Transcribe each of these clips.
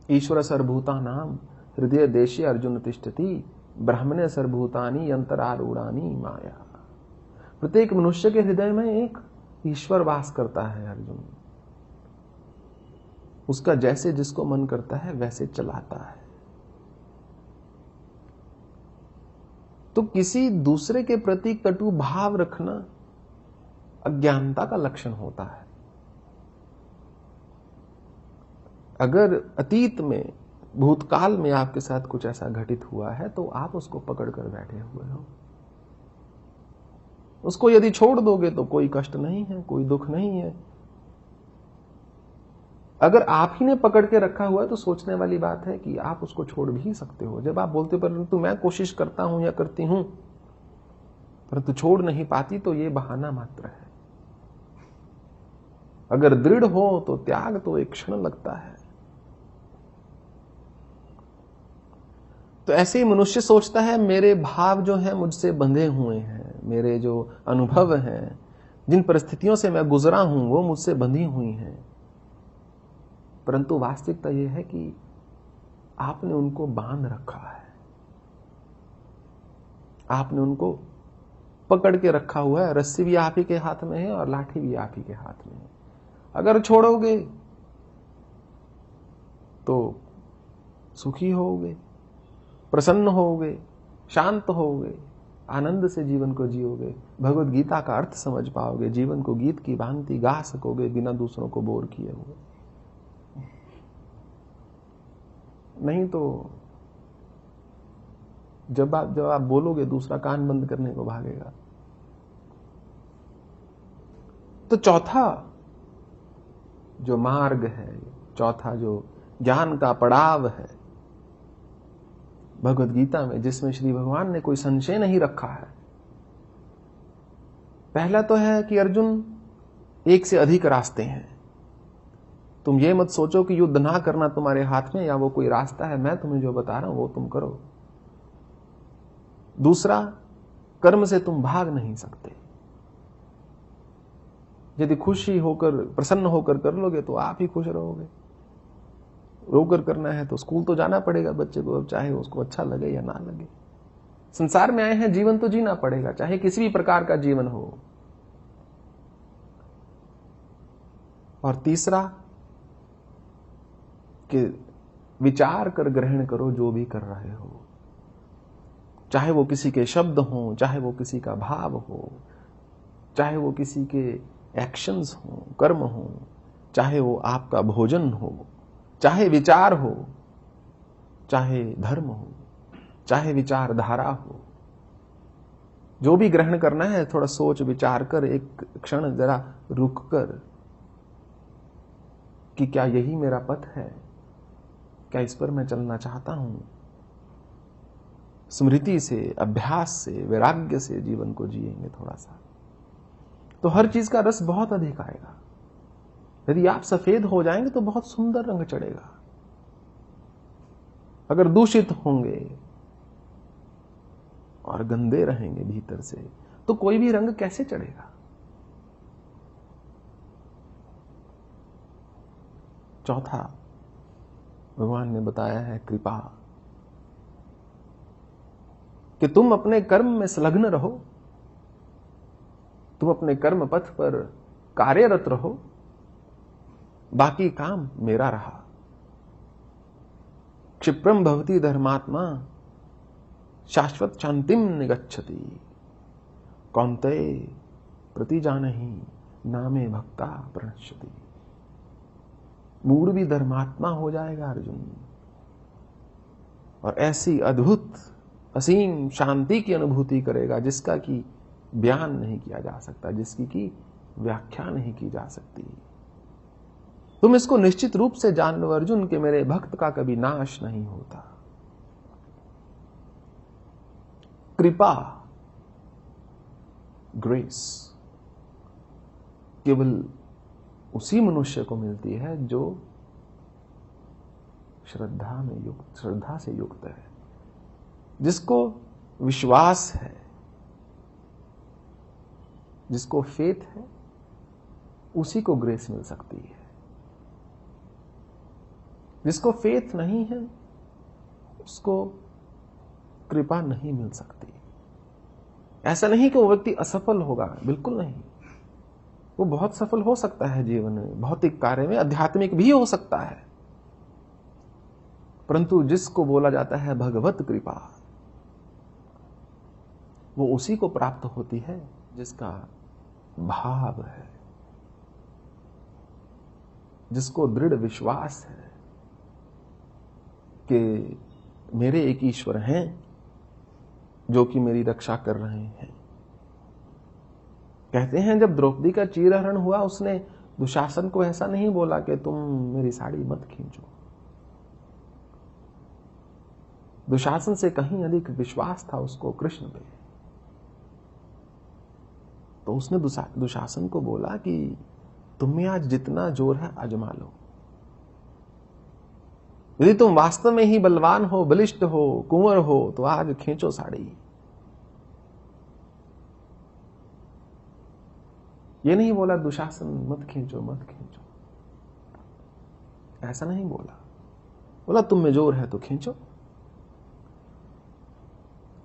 ईश्वर सर्वभूतानां हृदय देशे अर्जुन तिष्ठति ब्राह्मणे सर्वभूतानि यंतरारूढ़ानि माया। प्रत्येक मनुष्य के हृदय में एक ईश्वर वास करता है अर्जुन। उसका जैसे जिसको मन करता है वैसे चलाता है। तो किसी दूसरे के प्रति कटु भाव रखना अज्ञानता का लक्षण होता है। अगर अतीत में, भूतकाल में आपके साथ कुछ ऐसा घटित हुआ है तो आप उसको पकड़ कर बैठे हुए हो। उसको यदि छोड़ दोगे तो कोई कष्ट नहीं है, कोई दुख नहीं है। अगर आप ही ने पकड़ के रखा हुआ है तो सोचने वाली बात है कि आप उसको छोड़ भी सकते हो। जब आप बोलते हो परंतु मैं कोशिश करता हूं या करती हूं परंतु छोड़ नहीं पाती, तो ये बहाना मात्र है। अगर दृढ़ हो तो त्याग तो एक क्षण लगता है। तो ऐसे ही मनुष्य सोचता है मेरे भाव जो है मुझसे बंधे हुए हैं, मेरे जो अनुभव हैं, जिन परिस्थितियों से मैं गुजरा हूं वो मुझसे बंधी हुई हैं। परंतु वास्तविकता यह है कि आपने उनको बांध रखा है, आपने उनको पकड़ के रखा हुआ है। रस्सी भी आप ही के हाथ में है और लाठी भी आप ही के हाथ में है। अगर छोड़ोगे तो सुखी होगे, प्रसन्न होगे, शांत होगे, आनंद से जीवन को जियोगे, भगवत गीता का अर्थ समझ पाओगे, जीवन को गीत की भांति गा सकोगे बिना दूसरों को बोर किए हुए। नहीं तो जब आप बोलोगे दूसरा कान बंद करने को भागेगा। तो चौथा जो मार्ग है, चौथा जो ज्ञान का पड़ाव है भगवत गीता में, जिसमें श्री भगवान ने कोई संशय नहीं रखा है, पहला तो है कि अर्जुन एक से अधिक रास्ते हैं। तुम ये मत सोचो कि युद्ध ना करना तुम्हारे हाथ में या वो कोई रास्ता है। मैं तुम्हें जो बता रहा हूं वो तुम करो। दूसरा, कर्म से तुम भाग नहीं सकते। यदि खुशी होकर, प्रसन्न होकर कर लोगे तो आप ही खुश रहोगे। रोकर करना है तो स्कूल तो जाना पड़ेगा बच्चे को, चाहे उसको अच्छा लगे या ना लगे। संसार में आए हैं, जीवन तो जीना पड़ेगा, चाहे किसी भी प्रकार का जीवन हो। और तीसरा कि विचार कर ग्रहण करो जो भी कर रहे हो, चाहे वो किसी के शब्द हो, चाहे वो किसी का भाव हो, चाहे वो किसी के एक्शंस हो, कर्म हो, चाहे वो आपका भोजन हो, चाहे विचार हो, चाहे धर्म हो, चाहे विचारधारा हो। जो भी ग्रहण करना है थोड़ा सोच विचार कर, एक क्षण जरा रुक कर कि क्या यही मेरा पथ है, क्या इस पर मैं चलना चाहता हूं। स्मृति से, अभ्यास से, वैराग्य से जीवन को जिएंगे थोड़ा सा, तो हर चीज का रस बहुत अधिक आएगा। यदि आप सफेद हो जाएंगे तो बहुत सुंदर रंग चढ़ेगा। अगर दूषित होंगे और गंदे रहेंगे भीतर से तो कोई भी रंग कैसे चढ़ेगा। चौथा भगवान ने बताया है कृपा, कि तुम अपने कर्म में संलग्न रहो, तुम अपने कर्म पथ पर कार्यरत रहो, बाकी काम मेरा रहा। क्षिप्रम भवति धर्मात्मा शाश्वत शांतिम निगच्छति कौन्तेय प्रतिजानहि नामे भक्ता प्रणश्यति। मूढ़ भी धर्मात्मा हो जाएगा अर्जुन, और ऐसी अद्भुत असीम शांति की अनुभूति करेगा जिसका कि बयान नहीं किया जा सकता, जिसकी की व्याख्या नहीं की जा सकती। तुम इसको निश्चित रूप से जान लो अर्जुन कि मेरे भक्त का कभी नाश नहीं होता। कृपा, ग्रेस केवल उसी मनुष्य को मिलती है जो श्रद्धा से युक्त है, जिसको विश्वास है, जिसको फेथ है, उसी को ग्रेस मिल सकती है। जिसको फेथ नहीं है उसको कृपा नहीं मिल सकती। ऐसा नहीं कि वो व्यक्ति असफल होगा, बिल्कुल नहीं। वो बहुत सफल हो सकता है जीवन में, भौतिक कार्य में, आध्यात्मिक भी हो सकता है, परंतु जिसको बोला जाता है भगवत कृपा, वो उसी को प्राप्त होती है जिसका भाव है, जिसको दृढ़ विश्वास है कि मेरे एक ईश्वर हैं जो कि मेरी रक्षा कर रहे हैं। कहते हैं जब द्रौपदी का चीरहरण हुआ, उसने दुशासन को ऐसा नहीं बोला कि तुम मेरी साड़ी मत खींचो। दुशासन से कहीं अधिक विश्वास था उसको कृष्ण पे। तो उसने दुशासन को बोला कि तुम में आज जितना जोर है आजमा लो। यदि तुम वास्तव में ही बलवान हो, बलिष्ठ हो, कुंवर हो, तो आज खींचो साड़ी। ये नहीं बोला दुशासन मत खींचो मत खींचो, ऐसा नहीं बोला। बोला तुम में जोर है तो खींचो।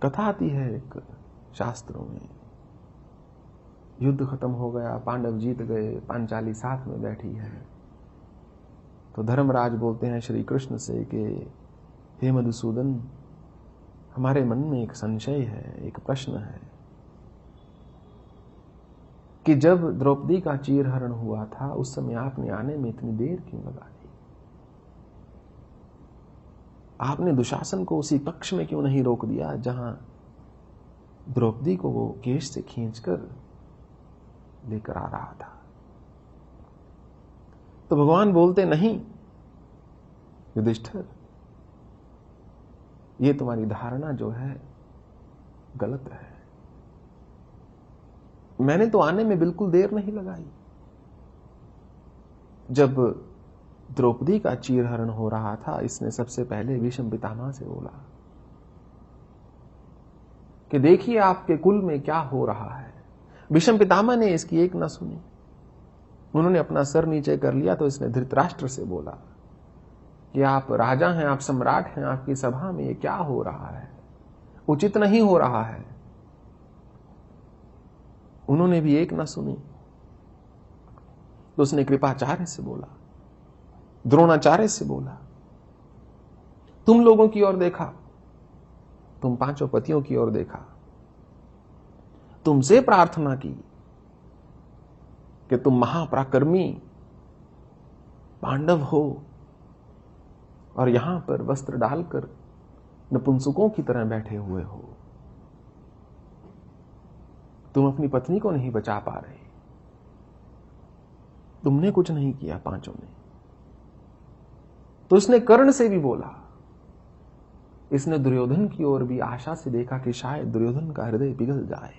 कथा आती है एक शास्त्रों में, युद्ध खत्म हो गया, पांडव जीत गए, पांचाली साथ में बैठी है, तो धर्मराज बोलते हैं श्री कृष्ण से कि हे मधुसूदन, हमारे मन में एक संशय है, एक प्रश्न है कि जब द्रौपदी का चीरहरण हुआ था उस समय आपने आने में इतनी देर क्यों लगा दी? आपने दुशासन को उसी कक्ष में क्यों नहीं रोक दिया जहां द्रौपदी को वो केश से खींचकर लेकर आ रहा था? तो भगवान बोलते नहीं युधिष्ठिर, ये तुम्हारी धारणा जो है गलत है। मैंने तो आने में बिल्कुल देर नहीं लगाई। जब द्रौपदी का चीरहरण हो रहा था, इसने सबसे पहले भीष्म पितामह से बोला कि देखिए आपके कुल में क्या हो रहा है। भीष्म पितामह ने इसकी एक न सुनी। उन्होंने अपना सर नीचे कर लिया तो इसने धृतराष्ट्र से बोला कि आप राजा हैं, आप सम्राट हैं, आपकी सभा में ये क्या हो रहा है, उचित नहीं हो रहा है। उन्होंने भी एक न सुनी तो उसने कृपाचार्य से बोला, द्रोणाचार्य से बोला, तुम लोगों की ओर देखा, तुम पांचों पतियों की ओर देखा, तुमसे प्रार्थना की कि तुम महापराक्रमी पांडव हो और यहां पर वस्त्र डालकर नपुंसकों की तरह बैठे हुए हो। तुम अपनी पत्नी को नहीं बचा पा रहे। तुमने कुछ नहीं किया पांचों ने। तो इसने कर्ण से भी बोला। इसने दुर्योधन की ओर भी आशा से देखा कि शायद दुर्योधन का हृदय पिघल जाए,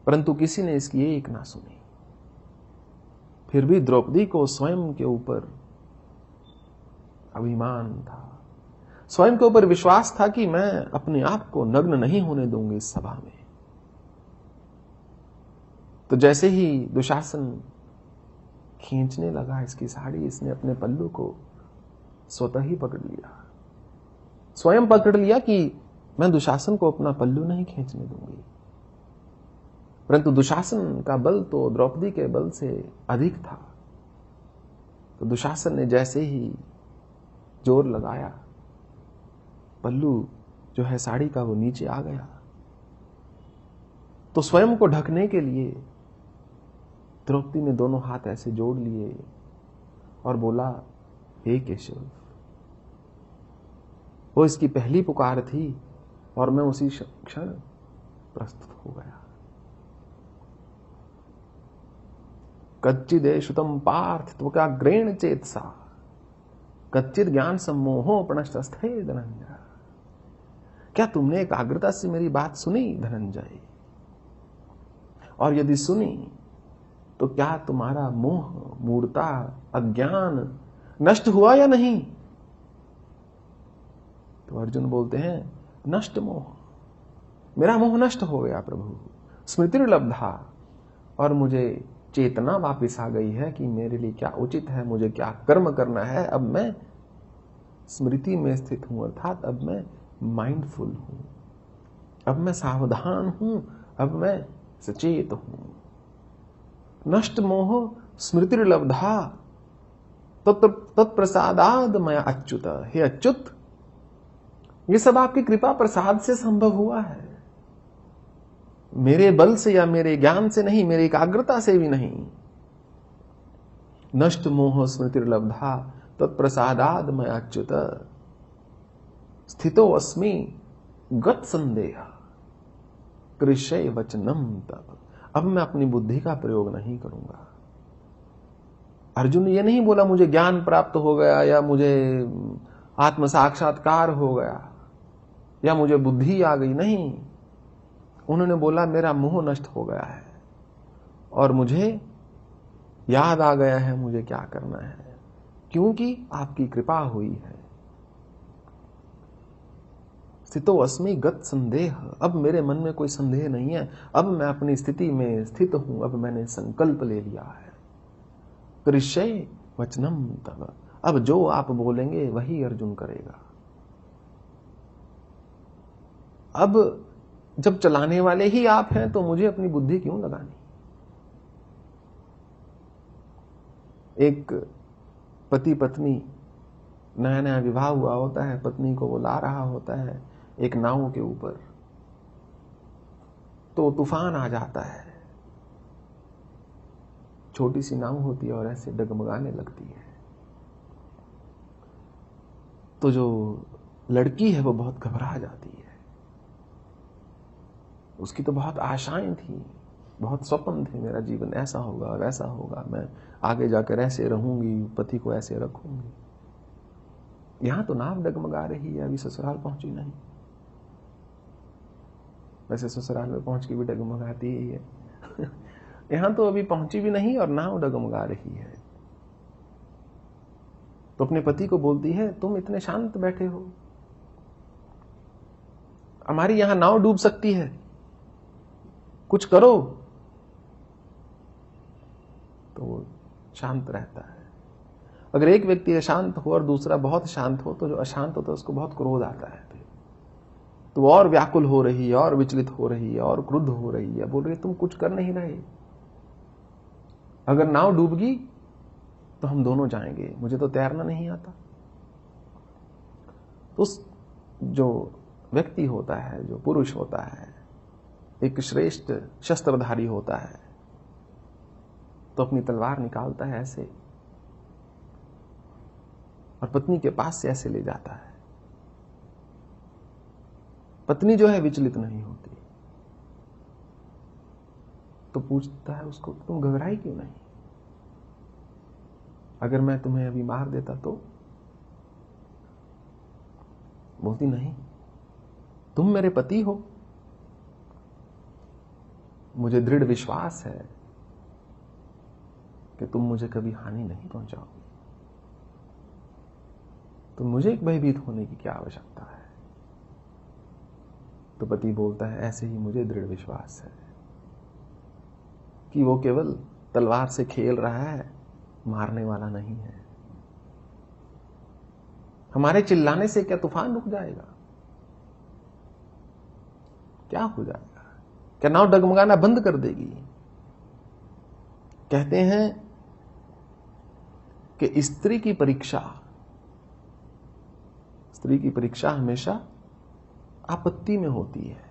परंतु किसी ने इसकी एक ना सुनी। फिर भी द्रौपदी को स्वयं के ऊपर अभिमान था, स्वयं के ऊपर विश्वास था कि मैं अपने आप को नग्न नहीं होने दूंगी इस सभा में। तो जैसे ही दुशासन खींचने लगा इसकी साड़ी, इसने अपने पल्लू को स्वतः ही पकड़ लिया, स्वयं पकड़ लिया कि मैं दुशासन को अपना पल्लू नहीं खींचने दूंगी। परंतु दुशासन का बल तो द्रौपदी के बल से अधिक था। तो दुशासन ने जैसे ही जोर लगाया, पल्लू जो है साड़ी का वो नीचे आ गया। तो स्वयं को ढकने के लिए द्रौपदी ने दोनों हाथ ऐसे जोड़ लिए और बोला, हे केशव। वो इसकी पहली पुकार थी और मैं उसी क्षण प्रस्तुत हो गया। कच्चिदेशुतम पार्थ त्वकाग्रेण चेतसा कच्चिद ज्ञान सम्मोहो प्रणष्टस्थे धनंजय। क्या तुमने एकाग्रता से मेरी बात सुनी धनंजय? और यदि सुनी तो क्या तुम्हारा मोह, मूढ़ता, अज्ञान नष्ट हुआ या नहीं? तो अर्जुन बोलते हैं, नष्ट मोह, मेरा मोह नष्ट हो गया प्रभु। स्मृतिर्लब्धा, और मुझे चेतना वापस आ गई है कि मेरे लिए क्या उचित है, मुझे क्या कर्म करना है। अब मैं स्मृति में स्थित हूं, अर्थात अब मैं माइंडफुल हूं, अब मैं सावधान हूं, अब मैं सचेत हूं। नष्ट मोह स्मृतिर्लब्धा तत्प्रसादाद मैं अच्युत। हे अच्युत, ये सब आपकी कृपा प्रसाद से संभव हुआ है, मेरे बल से या मेरे ज्ञान से नहीं, मेरी एकाग्रता से भी नहीं। नष्ट मोह स्मृतिर्लब्धा तत्प्रसादाद मैं अच्युत स्थितो अस्मि गत संदेह कृष्य वचनम तब। अब मैं अपनी बुद्धि का प्रयोग नहीं करूंगा। अर्जुन ने यह नहीं बोला मुझे ज्ञान प्राप्त हो गया या मुझे आत्म साक्षात्कार हो गया या मुझे बुद्धि आ गई, नहीं। उन्होंने बोला मेरा मोह नष्ट हो गया है और मुझे याद आ गया है मुझे क्या करना है, क्योंकि आपकी कृपा हुई है। स्थितो अस्मि गत संदेह, अब मेरे मन में कोई संदेह नहीं है, अब मैं अपनी स्थिति में स्थित हूं, अब मैंने संकल्प ले लिया है। कृष्य वचनम तब, अब जो आप बोलेंगे वही अर्जुन करेगा। अब जब चलाने वाले ही आप हैं तो मुझे अपनी बुद्धि क्यों लगानी। एक पति पत्नी, नया नया विवाह हुआ होता है, पत्नी को वो ला रहा होता है एक नाव के ऊपर, तो तूफान आ जाता है। छोटी सी नाव होती है और ऐसे डगमगाने लगती है। तो जो लड़की है वो बहुत घबरा जाती है। उसकी तो बहुत आशाएं थी, बहुत स्वप्न थे, मेरा जीवन ऐसा होगा वैसा होगा, मैं आगे जाकर ऐसे रहूंगी, पति को ऐसे रखूंगी। यहां तो नाव डगमगा रही है, अभी ससुराल पहुंची नहीं। वैसे ससुराल में पहुंच के भी डगमगाती ही है यहां तो अभी पहुंची भी नहीं और नाव डगमगा रही है। तो अपने पति को बोलती है तुम इतने शांत बैठे हो, हमारी यहां नाव डूब सकती है, कुछ करो। तो वो शांत रहता है। अगर एक व्यक्ति अशांत हो और दूसरा बहुत शांत हो तो जो अशांत होता है उसको बहुत क्रोध आता है। तो वो और व्याकुल हो रही है और विचलित हो रही है और क्रुद्ध हो रही है, बोल रही है तुम कुछ कर नहीं रहे, अगर नाव डूब गई तो हम दोनों जाएंगे, मुझे तो तैरना नहीं आता। तो उस जो व्यक्ति होता है, जो पुरुष होता है, एक श्रेष्ठ शस्त्रधारी होता है, तो अपनी तलवार निकालता है ऐसे और पत्नी के पास से ऐसे ले जाता है। पत्नी जो है विचलित नहीं होती। तो पूछता है उसको तुम घबराई क्यों नहीं, अगर मैं तुम्हें अभी मार देता तो। बोलती नहीं, तुम मेरे पति हो, मुझे दृढ़ विश्वास है कि तुम मुझे कभी हानि नहीं पहुंचाओगे, तो मुझे एक भयभीत होने की क्या आवश्यकता है। तो पति बोलता है ऐसे ही मुझे दृढ़ विश्वास है कि वो केवल तलवार से खेल रहा है, मारने वाला नहीं है। हमारे चिल्लाने से क्या तूफान रुक जाएगा, क्या हो जाएगा, क्या नाव डगमगाना बंद कर देगी। कहते हैं कि स्त्री की परीक्षा हमेशा आपत्ति में होती है।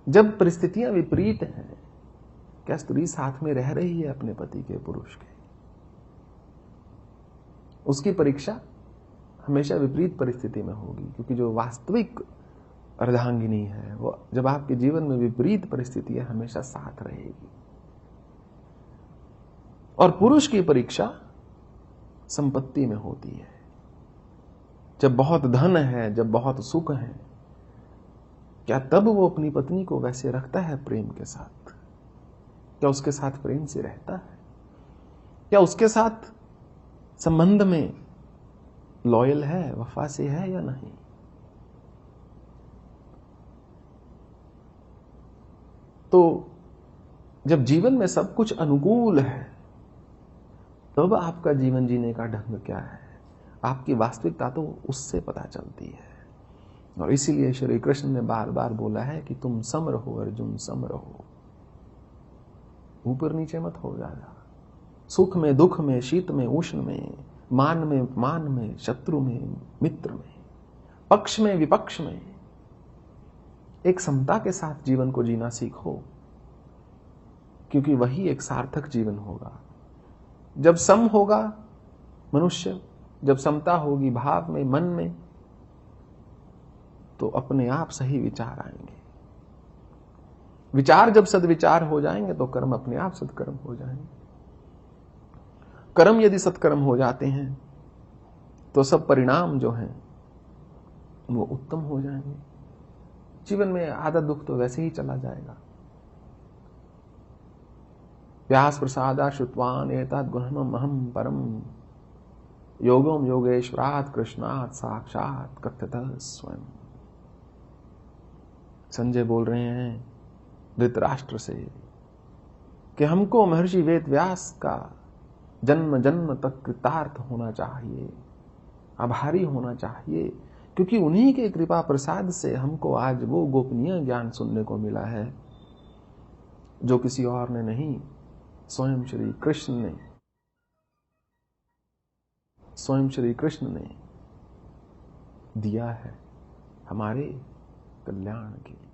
जब परिस्थितियां विपरीत हैं, क्या स्त्री साथ में रह रही है अपने पति के, पुरुष के, उसकी परीक्षा हमेशा विपरीत परिस्थिति में होगी। क्योंकि जो वास्तविक अर्धांगिनी है वो जब आपके जीवन में विपरीत परिस्थिति है हमेशा साथ रहेगी। और पुरुष की परीक्षा संपत्ति में होती है। जब बहुत धन है, जब बहुत सुख है, क्या तब वो अपनी पत्नी को वैसे रखता है प्रेम के साथ? क्या उसके साथ प्रेम से रहता है? क्या उसके साथ संबंध में लॉयल है, वफा से है या नहीं? तो जब जीवन में सब कुछ अनुकूल है, तब आपका जीवन जीने का ढंग क्या है, आपकी वास्तविकता तो उससे पता चलती है। और इसीलिए श्री कृष्ण ने बार बार बोला है कि तुम सम रहो अर्जुन, सम रहो, ऊपर नीचे मत हो जाना। सुख में दुख में, शीत में उष्ण में, मान में अपमान में, शत्रु में मित्र में, पक्ष में विपक्ष में, एक समता के साथ जीवन को जीना सीखो, क्योंकि वही एक सार्थक जीवन होगा। जब सम होगा मनुष्य, जब समता होगी भाव में, मन में, तो अपने आप सही विचार आएंगे। विचार जब सद्विचार हो जाएंगे तो कर्म अपने आप सत्कर्म हो जाएंगे। कर्म यदि सत्कर्म हो जाते हैं तो सब परिणाम जो हैं वो उत्तम हो जाएंगे। जीवन में आधा दुख तो वैसे ही चला जाएगा। व्यास प्रसादा श्रुत्वान एतद् गुह्यम् अहम् परम योगम योगेश्वरात् कृष्णात् साक्षात् कथ्यतः स्वयं। संजय बोल रहे हैं धृतराष्ट्र से कि हमको महर्षि वेद व्यास का जन्म जन्म तक कृतार्थ होना चाहिए, आभारी होना चाहिए, क्योंकि उन्हीं के कृपा प्रसाद से हमको आज वो गोपनीय ज्ञान सुनने को मिला है जो किसी और ने नहीं, स्वयं श्री कृष्ण ने दिया है हमारे कल्याण के लिए।